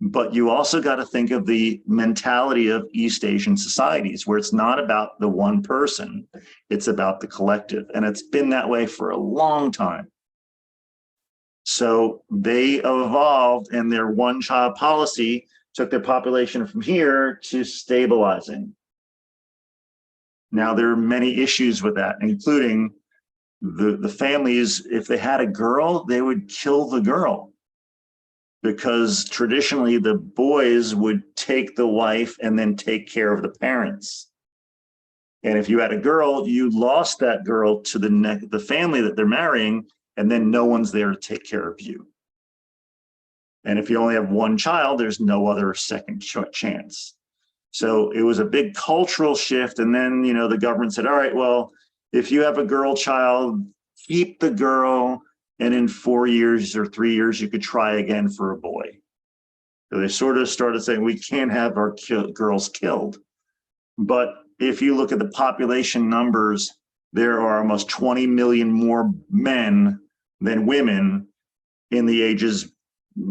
But you also got to think of the mentality of East Asian societies, where it's not about the one person, it's about the collective. And it's been that way for a long time. So they evolved, and their one-child policy took their population from here to stabilizing. Now, there are many issues with that, including the families, if they had a girl, they would kill the girl, because traditionally the boys would take the wife and then take care of the parents. And if you had a girl, you lost that girl to the family that they're marrying, and then no one's there to take care of you. And if you only have one child, there's no other second chance. So it was a big cultural shift. And then, the government said, all right, well, if you have a girl child, keep the girl, and in 4 years or 3 years, you could try again for a boy. So they sort of started saying, we can't have our girls killed. But if you look at the population numbers, there are almost 20 million more men than women in the ages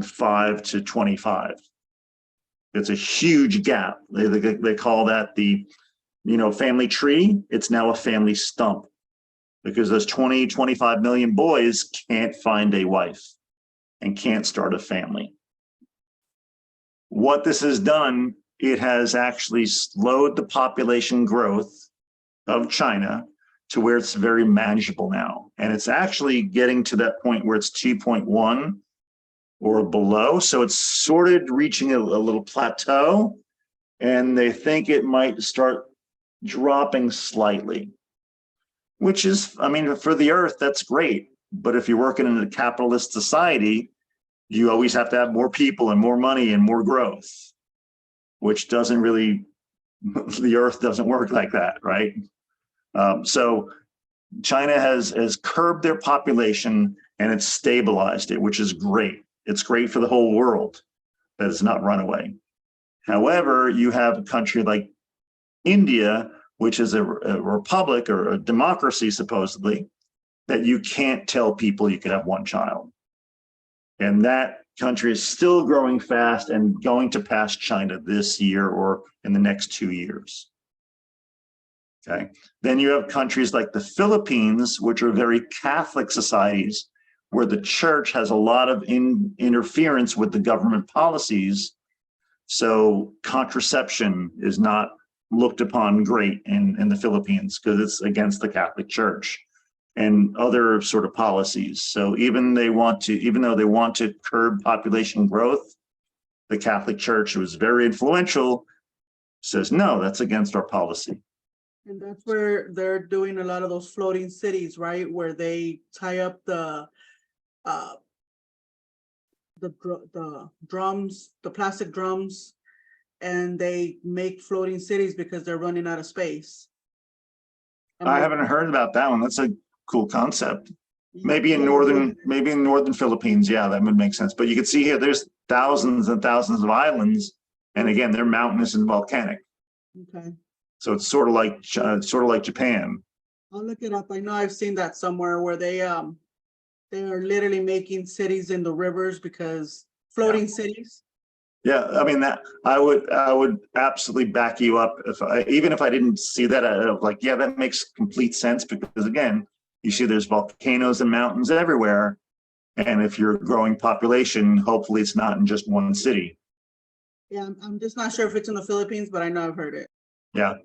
5 to 25. It's a huge gap. They call that the, family tree. It's now a family stump, because those 20, 25 million boys can't find a wife and can't start a family. What this has done, it has actually slowed the population growth of China to where it's very manageable now. And it's actually getting to that point where it's 2.1 or below. So it's sort of reaching a little plateau, and they think it might start dropping slightly, which is, for the earth, that's great. But if you're working in a capitalist society, you always have to have more people and more money and more growth, which doesn't really, the earth doesn't work like that, right? So China has curbed their population, and it's stabilized it, which is great. It's great for the whole world that it's not run away. However, you have a country like India, which is a republic or a democracy, supposedly, that you can't tell people you can have one child. And that country is still growing fast and going to pass China this year or in the next 2 years. Okay. Then you have countries like the Philippines, which are very Catholic societies, where the church has a lot of interference with the government policies. So contraception is not looked upon great in the Philippines, because it's against the Catholic Church and other sort of policies. So even though they want to curb population growth, the Catholic Church, who is very influential, says, no, that's against our policy. And that's where they're doing a lot of those floating cities, right? Where they tie up the drums, the plastic drums, and they make floating cities because they're running out of space. I haven't heard about that one. That's a cool concept. Maybe in northern Philippines, yeah, that would make sense. But you can see here, there's thousands and thousands of islands, and again, they're mountainous and volcanic. Okay. So it's sort of like Japan. I'll look it up. I know I've seen that somewhere where they are literally making cities in the rivers, because floating cities. Yeah, that I would absolutely back you up even if I didn't see that. Yeah, that makes complete sense, because again, you see there's volcanoes and mountains everywhere, and if you're a growing population, hopefully it's not in just one city. Yeah, I'm just not sure if it's in the Philippines, but I know I've heard it. Yeah.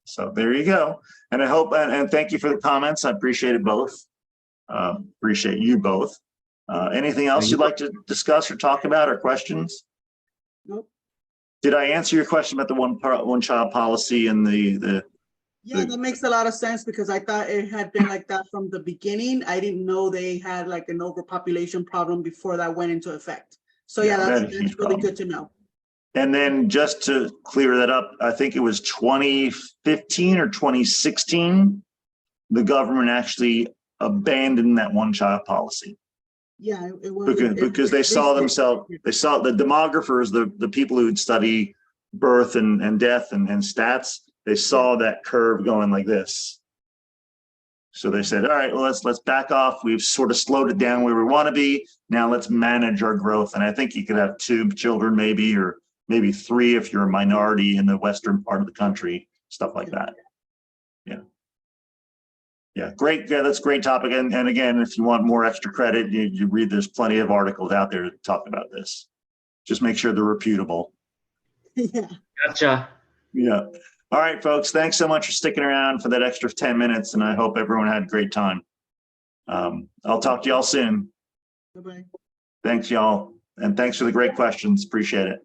So there you go. And I hope, and thank you for the comments. I appreciate it both. Appreciate you both. Anything else you'd like to discuss or talk about or questions? Nope. Did I answer your question about the one child policy and Yeah, that makes a lot of sense because I thought it had been like that from the beginning. I didn't know they had like an overpopulation problem before that went into effect. So yeah, that that's huge really problem. good to know. And then just to clear that up, I think it was 2015 or 2016, the government actually abandoned that one child policy. Yeah, it was Because they saw themselves, they saw the demographers, the people who'd study birth and death and stats, they saw that curve going like this. So they said, all right, well, let's back off. We've sort of slowed it down where we want to be. Now let's manage our growth. And I think you could have 2 children maybe, or maybe 3 if you're a minority in the western part of the country, stuff like that. Yeah. Yeah, great. Yeah, that's a great topic. And again, if you want more extra credit, you read, there's plenty of articles out there to talk about this. Just make sure they're reputable. Yeah. Gotcha. Yeah. All right, folks. Thanks so much for sticking around for that extra 10 minutes. And I hope everyone had a great time. I'll talk to y'all soon. Bye-bye. Thanks, y'all. And thanks for the great questions. Appreciate it.